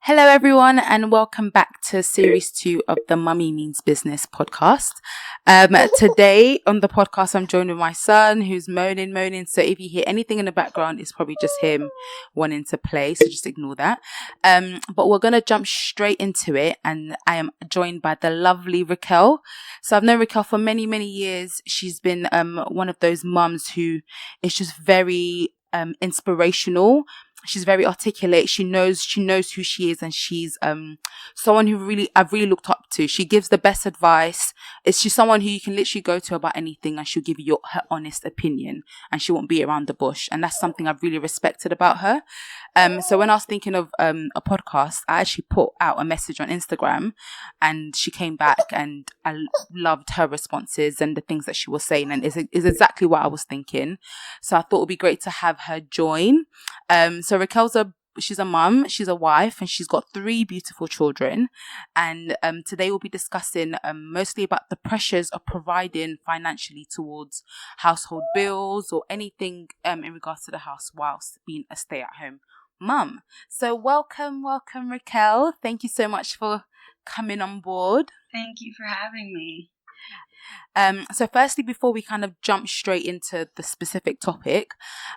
Hello, everyone, and welcome back to Series 2 of the Mummy Means Business podcast. Today on the podcast, I'm joined with my son who's moaning. So if you hear anything in the background, it's probably just him wanting to play. So just ignore that. But we're going to jump straight into it. And I am joined by the lovely Raquel. So I've known Raquel for many, many years. She's been one of those mums who is just very inspirational. She's very articulate. She knows who she is, and she's someone who I've really looked up to. She gives the best advice. She's someone who you can literally go to about anything, and she'll give you her honest opinion, and she won't beat around the bush. And that's something I've really respected about her. So when I was thinking of a podcast, I actually put out a message on Instagram, and she came back, and I loved her responses and the things that she was saying, and is exactly what I was thinking. So I thought it would be great to have her join. So Raquel's she's a mum, she's a wife, and she's got 3 beautiful children. And today we'll be discussing mostly about the pressures of providing financially towards household bills or anything in regards to the house whilst being a stay-at-home mum. So welcome Raquel. Thank you so much for coming on board. Thank you for having me. So firstly, before we kind of jump straight into the specific topic,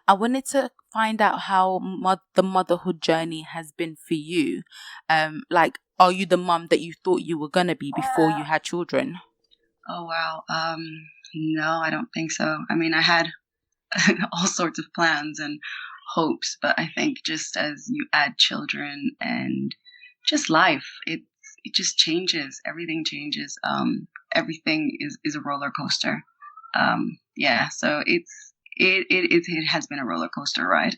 I wanted to find out how the motherhood journey has been for you. Are you the mum that you thought you were going to be before you had children? Oh, wow. No, I don't think so. I mean, I had all sorts of plans and hopes, but I think just as you add children and just life, it just changes. Everything changes. Everything is a roller coaster. So it has been a roller coaster ride.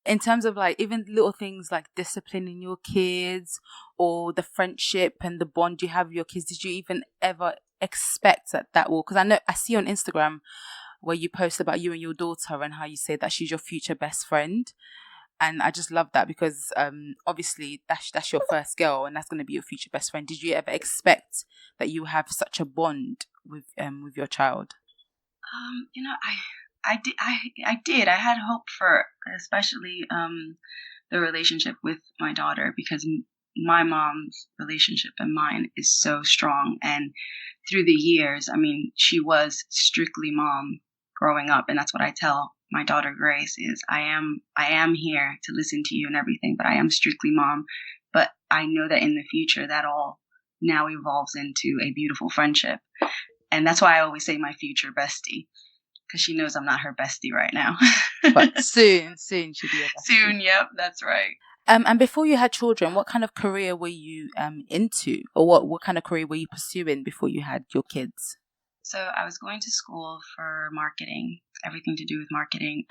In terms of even little things like disciplining your kids or the friendship and the bond you have with your kids, did you even ever expect that will? Because I see on Instagram where you post about you and your daughter and how you say that she's your future best friend. And I just love that because obviously that's your first girl and that's going to be your future best friend. Did you ever expect that you have such a bond with your child? I did. I had hope for especially the relationship with my daughter because my mom's relationship and mine is so strong. And through the years, I mean, she was strictly mom growing up, and that's what I tell my daughter Grace is I am here to listen to you and everything, but I am strictly mom. But I know that in the future that all now evolves into a beautiful friendship. And that's why I always say my future bestie, because she knows I'm not her bestie right now. But soon she'll be a bestie. Soon, yep, that's right. And before you had children, what kind of career were you into, or what kind of career were you pursuing before you had your kids? So I was going to school for marketing, everything to do with marketing.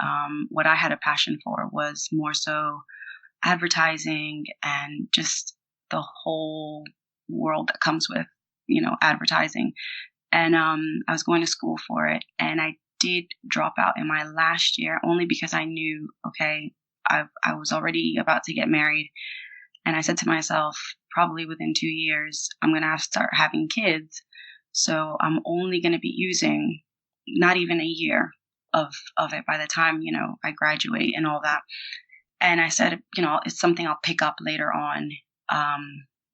What I had a passion for was more so advertising and just the whole world that comes with, advertising. And I was going to school for it. And I did drop out in my last year only because I knew, okay, I was already about to get married. And I said to myself, probably within 2 years, I'm going to have to start having kids. So I'm only going to be using not even a year of it by the time, I graduate and all that. And I said, it's something I'll pick up later on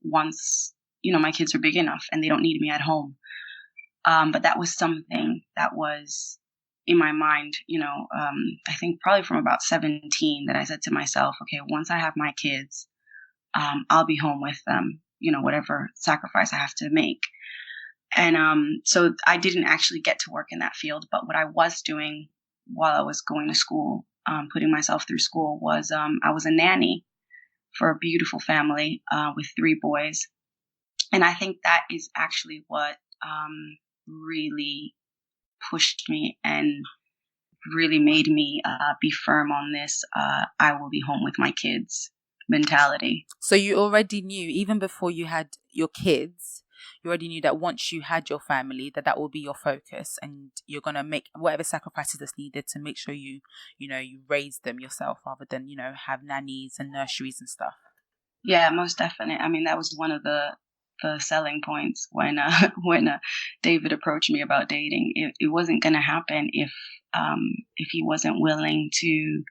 once, my kids are big enough and they don't need me at home. But that was something that was in my mind, I think probably from about 17 that I said to myself, okay, once I have my kids, I'll be home with them, whatever sacrifice I have to make. And so I didn't actually get to work in that field. But what I was doing while I was going to school, putting myself through school, was I was a nanny for a beautiful family with 3 boys. And I think that is actually what really pushed me and really made me be firm on this I will be home with my kids mentality. So you already knew, even before you had your kids, you already knew that once you had your family, that will be your focus, and you're going to make whatever sacrifices that's needed to make sure you raise them yourself rather than, have nannies and nurseries and stuff. Yeah, most definitely. I mean, that was one of the selling points when David approached me about dating. It wasn't going to happen if he wasn't willing to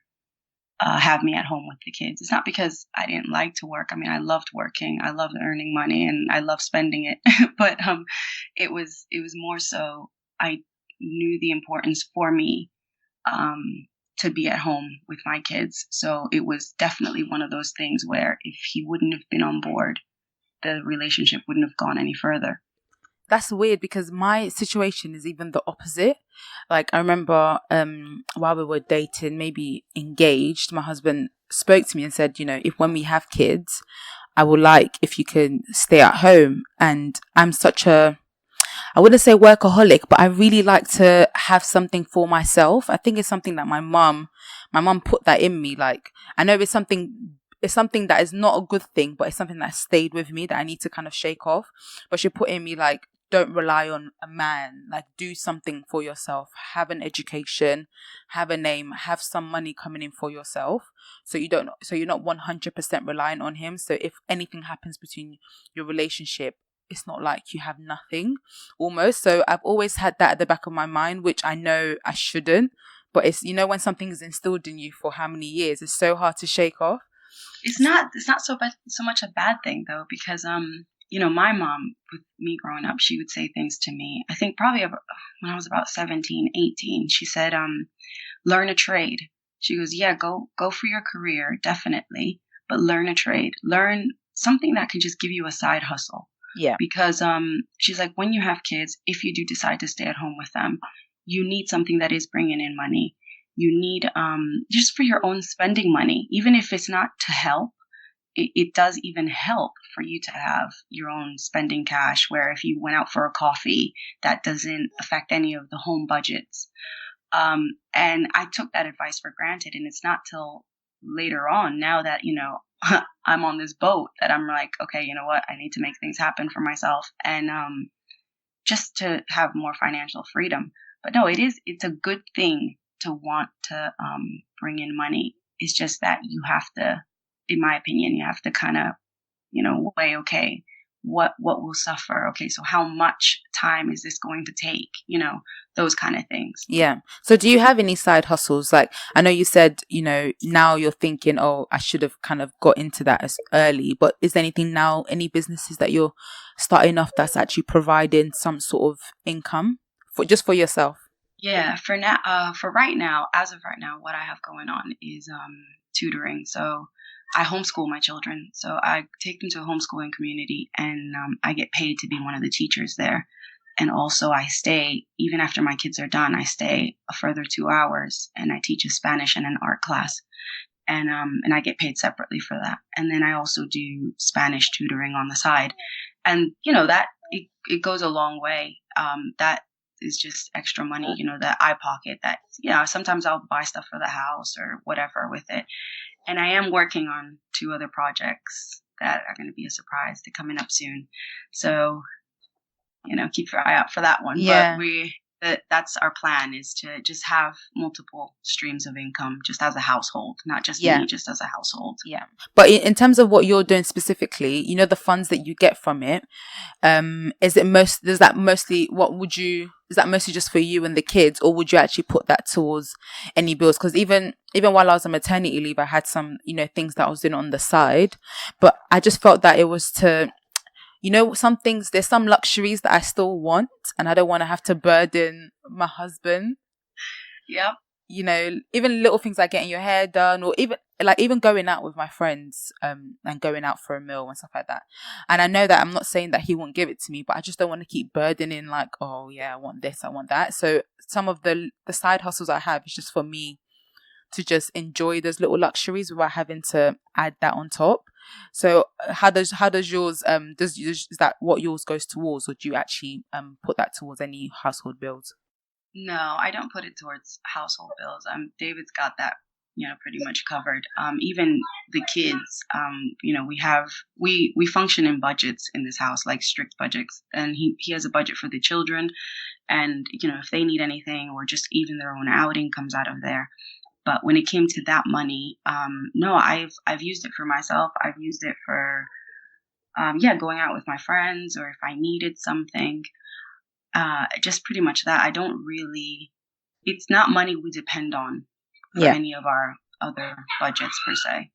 have me at home with the kids. It's not because I didn't like to work. I mean, I loved working. I loved earning money, and I loved spending it. But it was more so I knew the importance for me um, to be at home with my kids. So it was definitely one of those things where if he wouldn't have been on board, the relationship wouldn't have gone any further. That's weird because my situation is even the opposite. Like I remember while we were dating, maybe engaged, my husband spoke to me and said, if when we have kids, I would like if you can stay at home. And I'm such a, I wouldn't say workaholic, but I really like to have something for myself. I think it's something that my mum put that in me. Like I know it's something that is not a good thing, but it's something that stayed with me that I need to kind of shake off. But she put in me like, don't rely on a man, like do something for yourself, have an education, have a name, have some money coming in for yourself. So you're not 100% reliant on him. So if anything happens between your relationship, it's not like you have nothing almost. So I've always had that at the back of my mind, which I know I shouldn't, but it's, when something is instilled in you for how many years, it's so hard to shake off. It's not so much a bad thing though, because my mom, with me growing up, she would say things to me. I think probably when I was about 17, 18, she said, learn a trade. She goes, yeah, go for your career, definitely, but learn a trade. Learn something that can just give you a side hustle. Yeah. Because she's like, when you have kids, if you do decide to stay at home with them, you need something that is bringing in money. You need just for your own spending money, even if it's not to help. It does even help for you to have your own spending cash, where if you went out for a coffee, that doesn't affect any of the home budgets. And I took that advice for granted. And it's not till later on, now that, I'm on this boat, that I'm like, okay, you know what? I need to make things happen for myself, and just to have more financial freedom. But no, it's a good thing to want to bring in money. It's just that you have to, in my opinion, you have to kind of, weigh, okay, what will suffer? Okay, so how much time is this going to take? Those kind of things. Yeah. So do you have any side hustles? Like, I know you said, now you're thinking, oh, I should have kind of got into that as early, but is there anything now, any businesses that you're starting off that's actually providing some sort of income for yourself? Yeah, for now, as of right now, what I have going on is tutoring. So I homeschool my children. So I take them to a homeschooling community, and I get paid to be one of the teachers there. And also I stay, even after my kids are done, I stay a further 2 hours, and I teach a Spanish and an art class. And I get paid separately for that. And then I also do Spanish tutoring on the side. And, that it goes a long way. That is just extra money, that I pocket, that, sometimes I'll buy stuff for the house or whatever with it. And I am working on 2 other projects that are going to be a surprise. They're coming up soon. So, keep your eye out for that one. Yeah. But that's our plan, is to just have multiple streams of income just as a household, not just me, just as a household. Yeah. But in terms of what you're doing specifically, the funds that you get from it, is that mostly just for you and the kids, or would you actually put that towards any bills? Because even while I was on maternity leave, I had some, things that I was doing on the side, but I just felt that it was to, some things, there's some luxuries that I still want, and I don't want to have to burden my husband. Yep. Even little things like getting your hair done, or even going out with my friends, and going out for a meal and stuff like that. And I know that I'm not saying that he won't give it to me, but I just don't want to keep burdening like, oh yeah, I want this, I want that. So some of the side hustles I have is just for me to just enjoy those little luxuries without having to add that on top. So how does yours is that what yours goes towards, or do you actually put that towards any household bills? No, I don't put it towards household bills. David's got that, pretty much covered. Even the kids, we function in budgets in this house, like strict budgets, and he has a budget for the children, and if they need anything, or just even their own outing comes out of there. But when it came to that money, no, I've used it for myself. I've used it for, going out with my friends, or if I needed something, just pretty much that. I don't really, it's not money we depend on for any of our other budgets per se.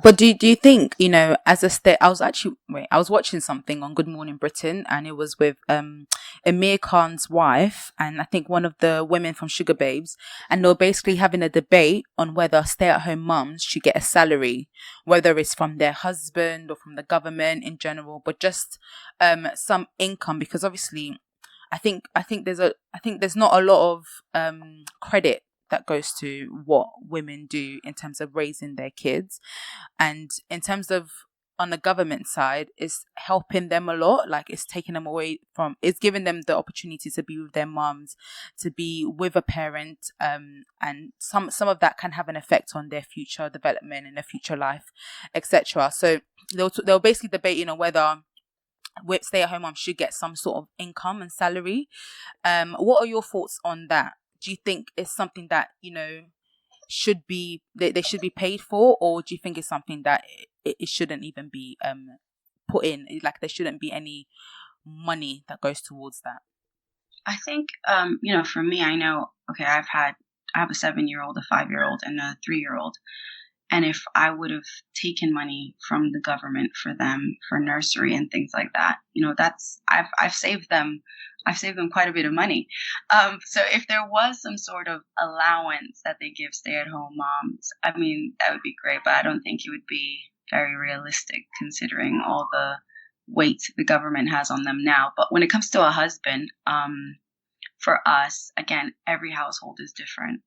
But do you think, as a state, I was watching something on Good Morning Britain, and it was with Amir Khan's wife and I think one of the women from Sugar Babes, and they were basically having a debate on whether stay-at-home mums should get a salary, whether it's from their husband or from the government in general, but just some income, because obviously I think there's not a lot of credit that goes to what women do in terms of raising their kids. And in terms of on the government side, it's helping them a lot. Like it's taking them away from, it's giving them the opportunity to be with their mums, to be with a parent, and some of that can have an effect on their future development and their future life, etc. So they'll basically debate, whether stay-at-home moms should get some sort of income and salary. What are your thoughts on that? Do you think it's something that should be they should be paid for, or do you think it's something that it shouldn't even be put in, like there shouldn't be any money that goes towards that? I think for me, I know, okay, I have a 7-year-old, a 5-year-old, and a 3-year-old. And if I would have taken money from the government for them for nursery and things like that, that's I've saved them. I've saved them quite a bit of money. So if there was some sort of allowance that they give stay-at-home moms, I mean, that would be great. But I don't think it would be very realistic considering all the weight the government has on them now. But when it comes to a husband, for us, again, every household is different.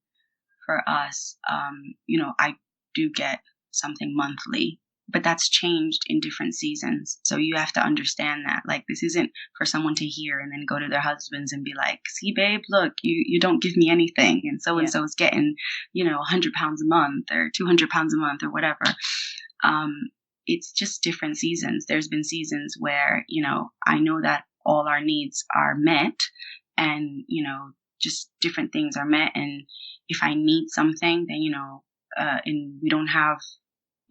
For us, I do get something monthly, but that's changed in different seasons. So you have to understand that, like, this isn't for someone to hear and then go to their husbands and be like, see, babe, look, you don't give me anything. And so is getting, £100 a month or £200 a month or whatever. It's just different seasons. There's been seasons where, I know that all our needs are met and, just different things are met. And if I need something, then, and we don't have,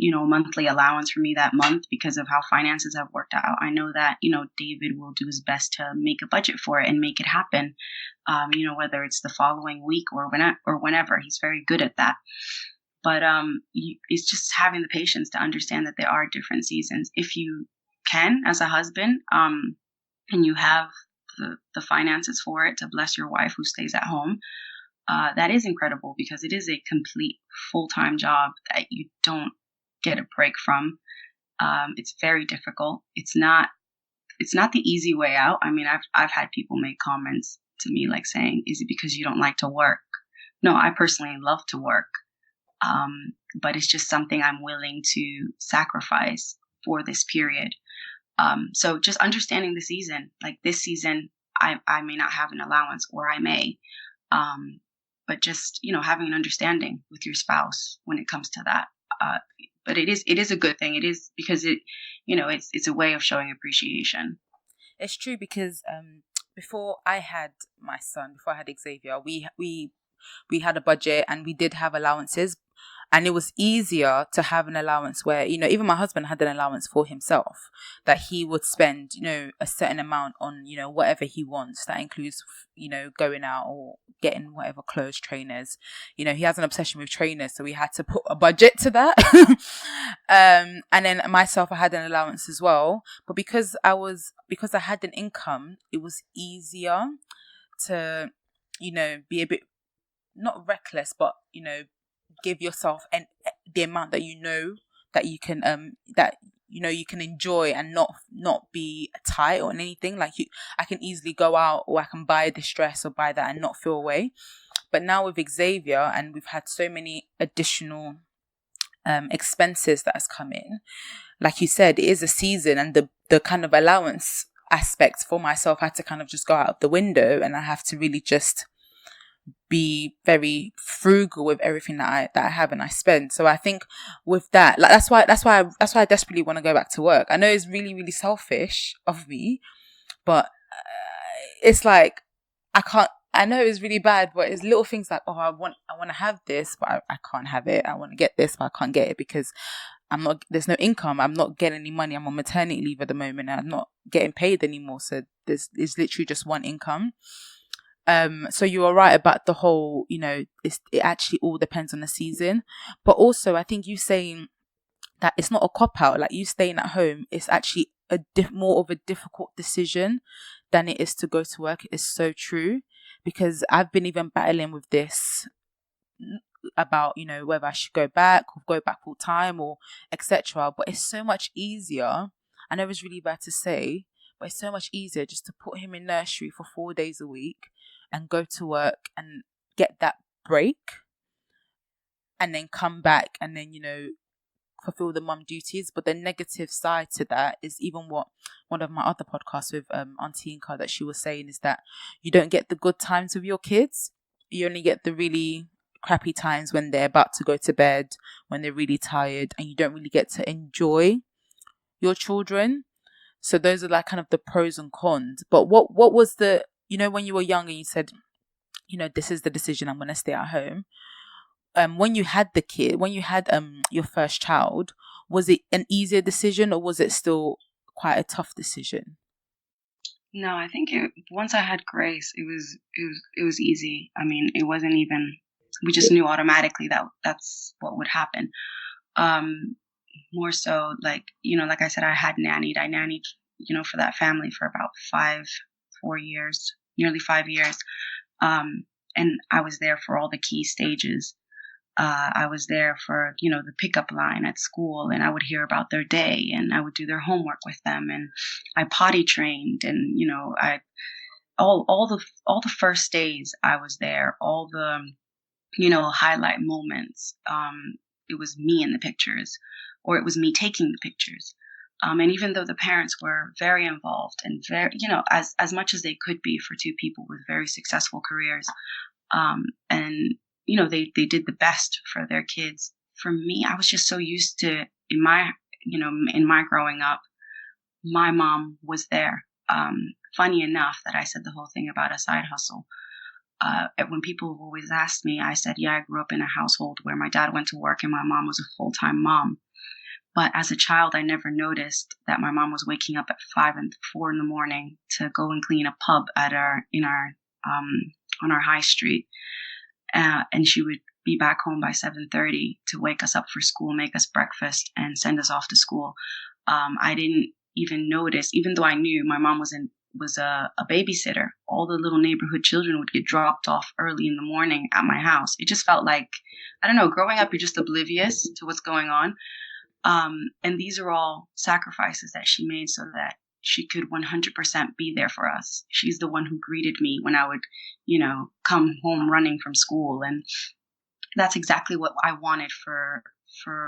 a monthly allowance for me that month because of how finances have worked out, I know that, David will do his best to make a budget for it and make it happen, whether it's the following week or whenever. He's very good at that. But it's just having the patience to understand that there are different seasons. If you can, as a husband, and you have the finances for it to bless your wife who stays at home, that is incredible, because it is a complete full-time job that you don't get a break from. It's very difficult. It's not the easy way out. I mean, I've had people make comments to me like saying, is it because you don't like to work? No, I personally love to work. But it's just something I'm willing to sacrifice for this period. So just understanding the season, like this season, I may not have an allowance, or I may, but just, having an understanding with your spouse when it comes to that. But it is a good thing. It is, because it's a way of showing appreciation. It's true, because before I had my son, before I had Xavier, we had a budget and we did have allowances, and it was easier to have an allowance where, even my husband had an allowance for himself that he would spend, a certain amount on, whatever he wants. That includes, going out or getting whatever clothes, trainers. He has an obsession with trainers, so we had to put a budget to that. And then myself, I had an allowance as well. But because I had an income, it was easier to, be a bit, not reckless, but, give yourself the amount that that you can you can enjoy and not be tight or anything. Like I can easily go out, or I can buy this dress or buy that and not feel away. But now with Xavier, and we've had so many additional expenses that has come in, like you said, it is a season, and the kind of allowance aspect for myself had to kind of just go out of the window, and I have to really just be very frugal with everything that I have and I spend. So I think with that, like that's why I desperately want to go back to work. I know it's really, really selfish of me, but it's like I know it's really bad, but it's little things like, I want to have this, but I can't have it. I want to get this, but I can't get it because there's no income. I'm not getting any money. I'm on maternity leave at the moment, and I'm not getting paid anymore. So there's literally just one income. So you are right about the whole, it actually all depends on the season. But also, I think you saying that it's not a cop out, like you staying at home, it's actually more of a difficult decision than it is to go to work. It's so true, because I've been even battling with this about, whether I should go back full time or etc. But it's so much easier. I know it's really bad to say, but it's so much easier just to put him in nursery for 4 days a week and go to work and get that break, and then come back and then, fulfill the mum duties. But the negative side to that is even what one of my other podcasts with Auntie Inka that she was saying is that you don't get the good times with your kids. You only get the really crappy times when they're about to go to bed, when they're really tired, and you don't really get to enjoy your children. So those are like kind of the pros and cons. But what was the, when you were young and you said, this is the decision, I'm going to stay at home. When you had your first child, was it an easier decision or was it still quite a tough decision? No, I think once I had Grace, it was easy. I mean, it wasn't even, we just knew automatically that that's what would happen. More so, like, like I said, I nannied, for that family for about 4 years, nearly 5 years. And I was there for all the key stages. I was there for, the pickup line at school, and I would hear about their day, and I would do their homework with them, and I potty trained, and all the first days I was there, all the highlight moments. It was me in the pictures, or it was me taking the pictures. And even though the parents were very involved and very, as much as they could be for two people with very successful careers, and they did the best for their kids. For me, I was just so used to, in my growing up, my mom was there. Funny enough that I said the whole thing about a side hustle. When people always asked me, I said, yeah, I grew up in a household where my dad went to work and my mom was a full-time mom. But as a child, I never noticed that my mom was waking up at 5 and 4 in the morning to go and clean a pub on our high street. And she would be back home by 7:30 to wake us up for school, make us breakfast, and send us off to school. I didn't even notice, even though I knew my mom was a babysitter. All the little neighborhood children would get dropped off early in the morning at my house. It just felt like, I don't know, growing up, you're just oblivious to what's going on. And these are all sacrifices that she made so that she could 100% be there for us. She's the one who greeted me when I would, come home running from school. And that's exactly what I wanted for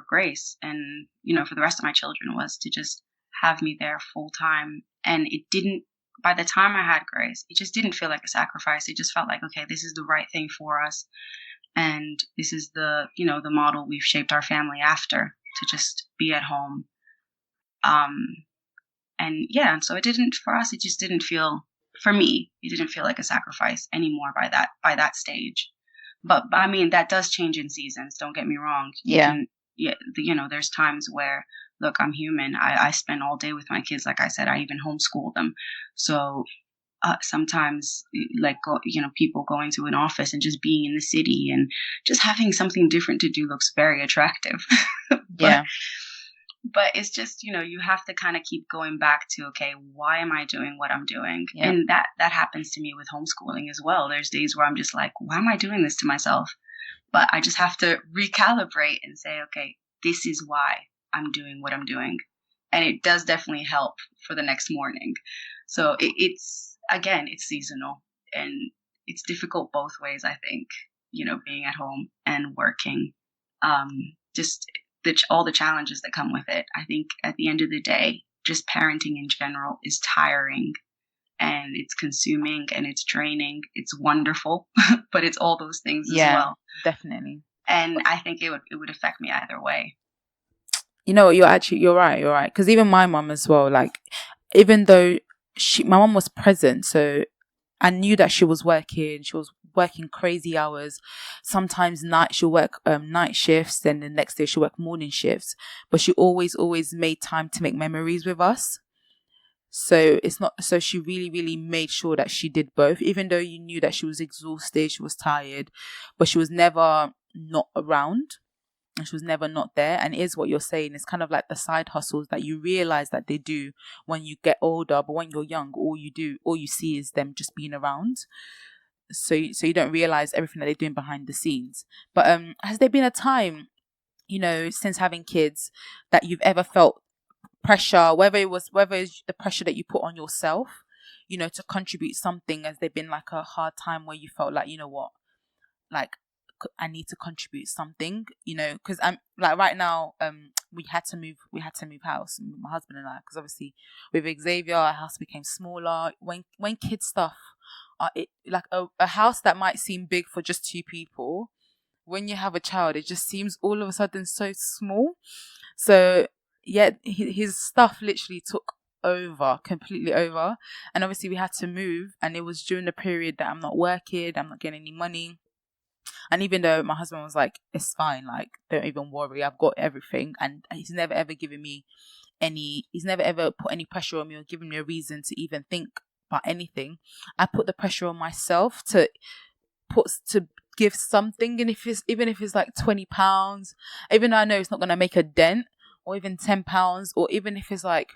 Grace and, for the rest of my children, was to just have me there full time. And it didn't, by the time I had Grace, it just didn't feel like a sacrifice. It just felt like, okay, this is the right thing for us. And this is the model we've shaped our family after, to just be at home. And yeah, so it just didn't feel, for me, it didn't feel like a sacrifice anymore by that stage. But I mean, that does change in seasons. Don't get me wrong. There's times where, look, I'm human. I spend all day with my kids. Like I said, I even homeschool them. So sometimes, like, people going to an office and just being in the city and just having something different to do looks very attractive. But it's just, you have to kind of keep going back to, okay, why am I doing what I'm doing? Yeah. And that happens to me with homeschooling as well. There's days where I'm just like, why am I doing this to myself? But I just have to recalibrate and say, okay, this is why I'm doing what I'm doing. And it does definitely help for the next morning. So it's seasonal, and it's difficult both ways, I think, being at home and working. Just all the challenges that come with it. I think at the end of the day, just parenting in general is tiring, and it's consuming, and it's draining. It's wonderful, but it's all those things as well. Definitely. And I think it would affect me either way. You're right. Because even my mom as well, like, even though my mom was present, so I knew that she was working. She was working crazy hours. Sometimes she'll work night shifts, then the next day she'll work morning shifts. But she always made time to make memories with us. So it's not, so she really, really made sure that she did both, even though you knew that she was exhausted, she was tired, but she was never not around. And she was never not there. And it is what you're saying. It's kind of like the side hustles that you realize that they do when you get older, but when you're young, all you see is them just being around. So you don't realize everything that they're doing behind the scenes. But has there been a time, since having kids, that you've ever felt pressure, whether it's the pressure that you put on yourself, to contribute something? Has there been like a hard time where you felt like, you know what, like, I need to contribute something, because I'm like, right now, we had to move house, my husband and I, because obviously with Xavier, our house became smaller. When kids stuff are it like a house that might seem big for just two people, when you have a child, it just seems all of a sudden so small. So yeah, his stuff literally took completely over, and obviously we had to move, and it was during the period that I'm not working, I'm not getting any money. And even though my husband was like, it's fine, like, don't even worry, I've got everything. And he's never ever given me he's never ever put any pressure on me or given me a reason to even think about anything. I put the pressure on myself to give something. And even if it's like £20, even though I know it's not going to make a dent, or even £10, or even if it's like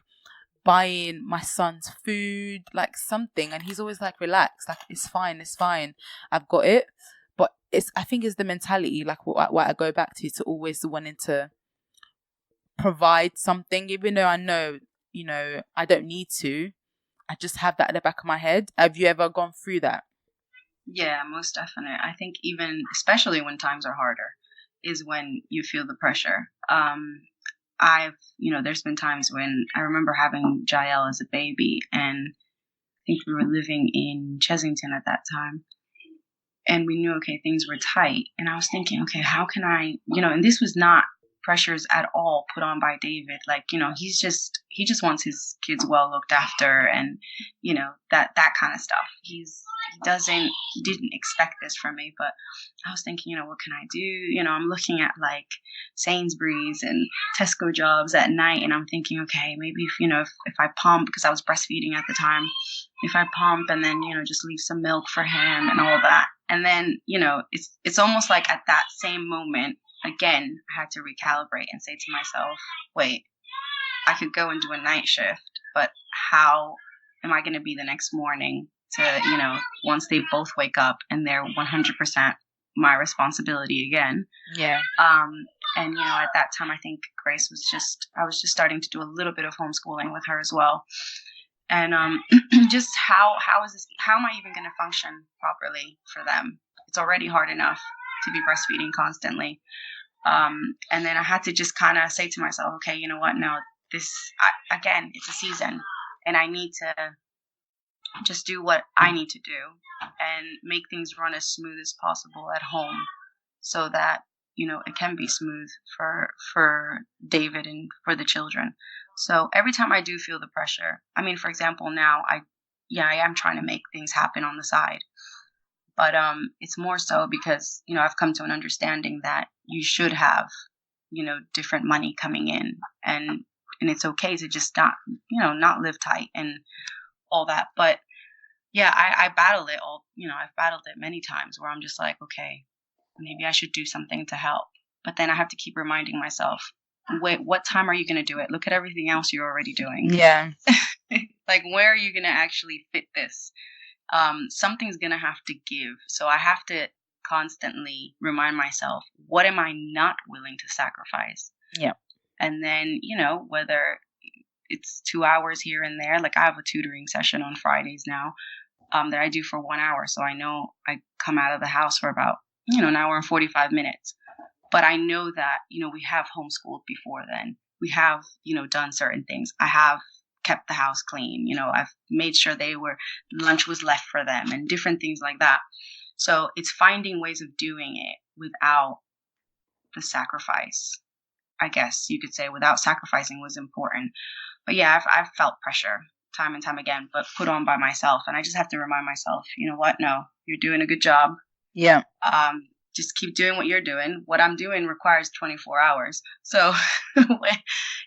buying my son's food, like something. And he's always like, relax, like, it's fine, I've got it. But I think it's the mentality, like what I go back to always wanting to provide something, even though I know, I don't need to. I just have that at the back of my head. Have you ever gone through that? Yeah, most definitely. I think even, especially when times are harder, is when you feel the pressure. There's been times when I remember having Jael as a baby, and I think we were living in Chesington at that time. And we knew, okay, things were tight. And I was thinking, okay, how can I, and this was not pressures at all put on by David. Like, he just wants his kids well looked after, and, that kind of stuff. He didn't expect this from me, but I was thinking, what can I do? I'm looking at like Sainsbury's and Tesco jobs at night, and I'm thinking, okay, maybe if I pump, because I was breastfeeding at the time, if I pump and then, just leave some milk for him and all that. And then, it's almost like at that same moment, again, I had to recalibrate and say to myself, wait, I could go and do a night shift, but how am I going to be the next morning to, once they both wake up and they're 100% my responsibility again. Yeah. And, at that time, I think Grace I was just starting to do a little bit of homeschooling with her as well. And just how am I even going to function properly for them? It's already hard enough to be breastfeeding constantly. And then I had to just kind of say to myself, okay, you know what? No, again, it's a season, and I need to just do what I need to do and make things run as smooth as possible at home, so that, it can be smooth for David and for the children. So every time I do feel the pressure, I mean, for example, now I am trying to make things happen on the side, but it's more so because, I've come to an understanding that you should have, different money coming in, and it's okay to just not live tight and all that. But yeah, I battle it all, I've battled it many times where I'm just like, okay, maybe I should do something to help. But then I have to keep reminding myself, wait, what time are you going to do it? Look at everything else you're already doing. Yeah. Like, where are you going to actually fit this? Something's going to have to give. So I have to constantly remind myself, what am I not willing to sacrifice? Yeah. And then, whether it's 2 hours here and there, like I have a tutoring session on Fridays now, that I do for 1 hour. So I know I come out of the house for about, an hour and 45 minutes. But I know that, we have homeschooled before then. We have, done certain things. I have kept the house clean. I've made sure lunch was left for them and different things like that. So it's finding ways of doing it without the sacrifice, I guess you could say. Without sacrificing was important. But yeah, I've felt pressure time and time again, but put on by myself. And I just have to remind myself, you know what? No, you're doing a good job. Yeah. Just keep doing what you're doing. What I'm doing requires 24 hours. So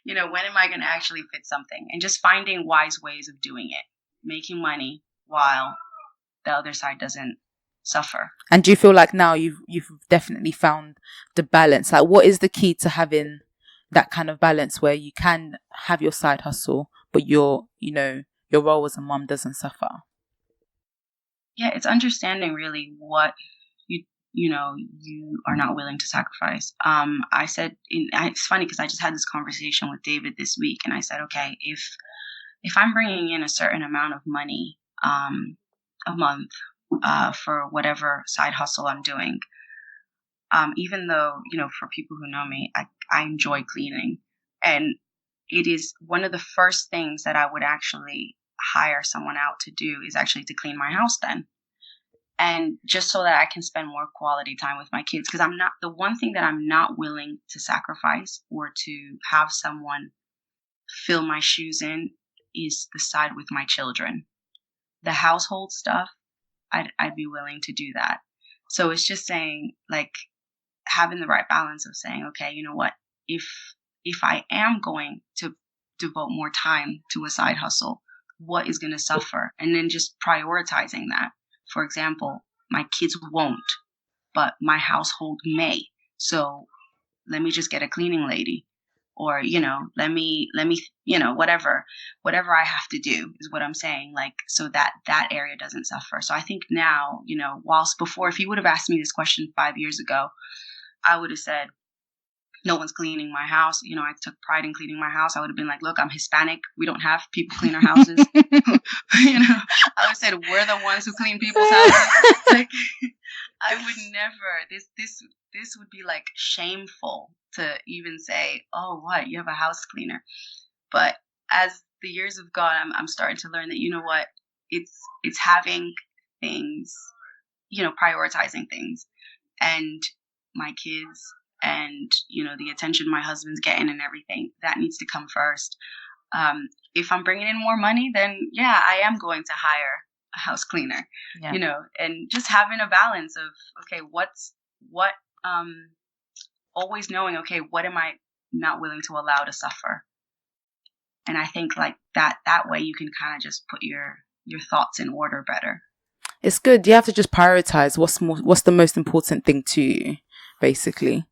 when am I going to actually fit something? And just finding wise ways of doing it, making money while the other side doesn't suffer. And do you feel like now you've definitely found the balance? Like, what is the key to having that kind of balance where you can have your side hustle, but your role as a mom doesn't suffer? Yeah, it's understanding really what you are not willing to sacrifice. I said, it's funny because I just had this conversation with David this week, and I said, okay, if I'm bringing in a certain amount of money a month for whatever side hustle I'm doing, even though for people who know me, I enjoy cleaning, and it is one of the first things that I would actually hire someone out to do is actually to clean my house then. And just so that I can spend more quality time with my kids. Because the one thing that I'm not willing to sacrifice or to have someone fill my shoes in is the side with my children. The household stuff, I'd be willing to do that. So it's just saying, like, having the right balance of saying, okay, you know what, if I am going to devote more time to a side hustle, what is going to suffer? And then just prioritizing that. For example, my kids won't, but my household may. So let me just get a cleaning lady, or let me whatever I have to do is what I'm saying. Like, so that area doesn't suffer. So I think now, whilst before, if you would have asked me this question 5 years ago, I would have said, no one's cleaning my house. I took pride in cleaning my house. I would have been like, look, I'm Hispanic. We don't have people clean our houses. I would have said, we're the ones who clean people's houses. Like, I would never, this would be like shameful to even say, oh, what, you have a house cleaner. But as the years have gone, I'm starting to learn that, you know what, it's having things, prioritizing things, and my kids, and the attention my husband's getting and everything, that needs to come first. If I'm bringing in more money, then yeah, I am going to hire a house cleaner. And just having a balance of, okay, always knowing, okay, what am I not willing to allow to suffer? And I think like that way you can kind of just put your thoughts in order better. It's good. You have to just prioritize what's the most important thing to you, basically.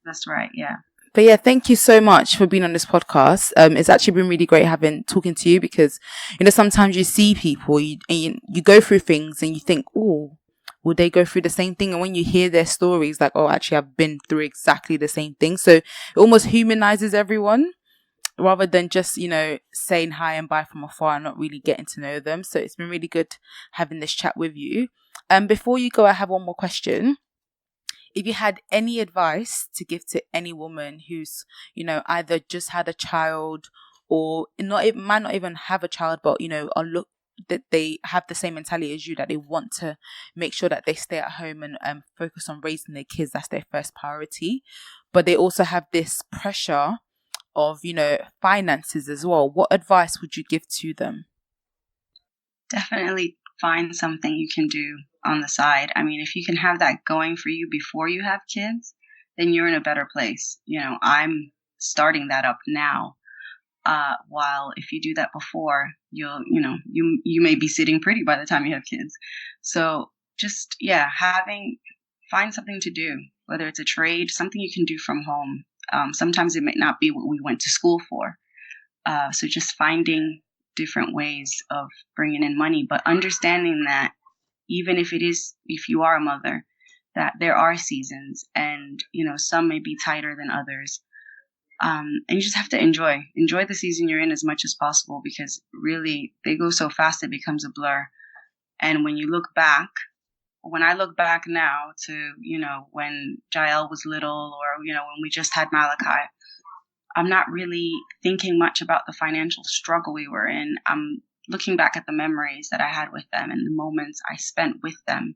That's right. Yeah. But yeah, thank you so much for being on this podcast. It's actually been really great talking to you, because, sometimes you see people, you go through things and you think, oh, will they go through the same thing? And when you hear their stories, like, oh, actually, I've been through exactly the same thing. So it almost humanizes everyone rather than just, saying hi and bye from afar and not really getting to know them. So it's been really good having this chat with you. Before you go, I have one more question. If you had any advice to give to any woman who's, either just had a child or might not even have a child, but, that they have the same mentality as you, that they want to make sure that they stay at home and focus on raising their kids, that's their first priority. But they also have this pressure of, finances as well. What advice would you give to them? Definitely find something you can do on the side. I mean, if you can have that going for you before you have kids, then you're in a better place. I'm starting that up now. While if you do that before, you may be sitting pretty by the time you have kids. So just, find something to do, whether it's a trade, something you can do from home. Sometimes it might not be what we went to school for. So just finding different ways of bringing in money, but understanding that even if you are a mother, that there are seasons, and some may be tighter than others, and you just have to enjoy the season you're in as much as possible, because really they go so fast it becomes a blur. And when I look back now to when Jael was little, or when we just had Malachi, I'm not really thinking much about the financial struggle we were in. I'm looking back at the memories that I had with them and the moments I spent with them.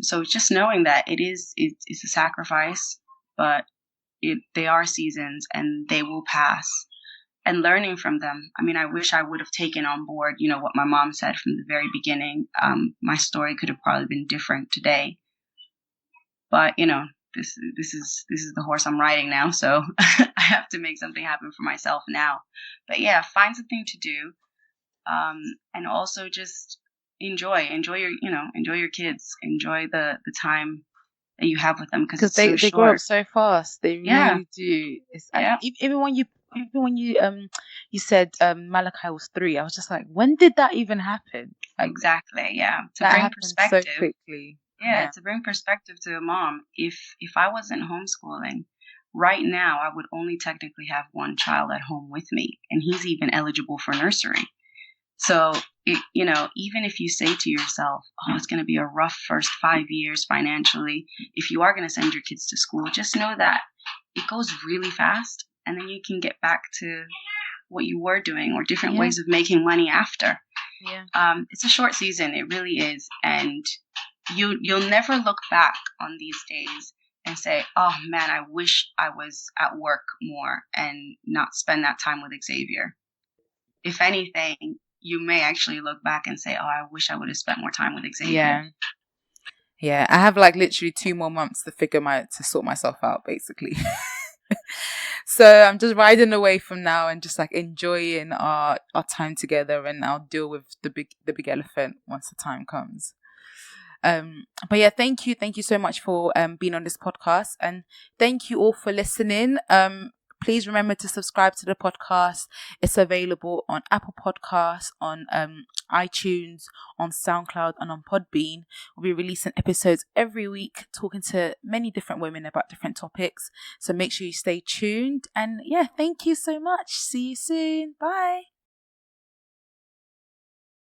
So just knowing that it's a sacrifice, but they are seasons and they will pass, and learning from them. I mean, I wish I would have taken on board, what my mom said from the very beginning. My story could have probably been different today, but this is the horse I'm riding now. So I have to make something happen for myself now. But yeah, find something to do, and also just enjoy your kids, enjoy the time that you have with them, because Because it's so they grow up short. so fast. They Yeah, really do. yeah, Even when you said Malachi was 3, I was just like, when did that even happen? Like, exactly. Yeah, to that bring happened so perspective. quickly. Yeah, Yeah. to bring perspective to a mom, if I wasn't homeschooling, right now I would only technically have one child at home with me, and he's even eligible for nursery. So, even if you say to yourself, oh, it's going to be a rough first 5 years financially, if you are going to send your kids to school, just know that it goes really fast, and then you can get back to what you were doing or different Yeah. ways of making money after. Yeah. It's a short season. It really is. And you'll never look back on these days and say, oh man, I wish I was at work more and not spend that time with Xavier. If anything, you may actually look back and say, oh, I wish I would have spent more time with Xavier. Yeah. Yeah. I have like literally 2 more months to sort myself out, basically. So I'm just riding away from now and just like enjoying our time together, and I'll deal with the big elephant once the time comes. But yeah, thank you so much for being on this podcast, and thank you all for listening. Please remember to subscribe to the podcast. It's available on Apple Podcasts, on iTunes, on SoundCloud, and on Podbean. We'll be releasing episodes every week, talking to many different women about different topics. So make sure you stay tuned. And yeah, thank you so much. See you soon. Bye.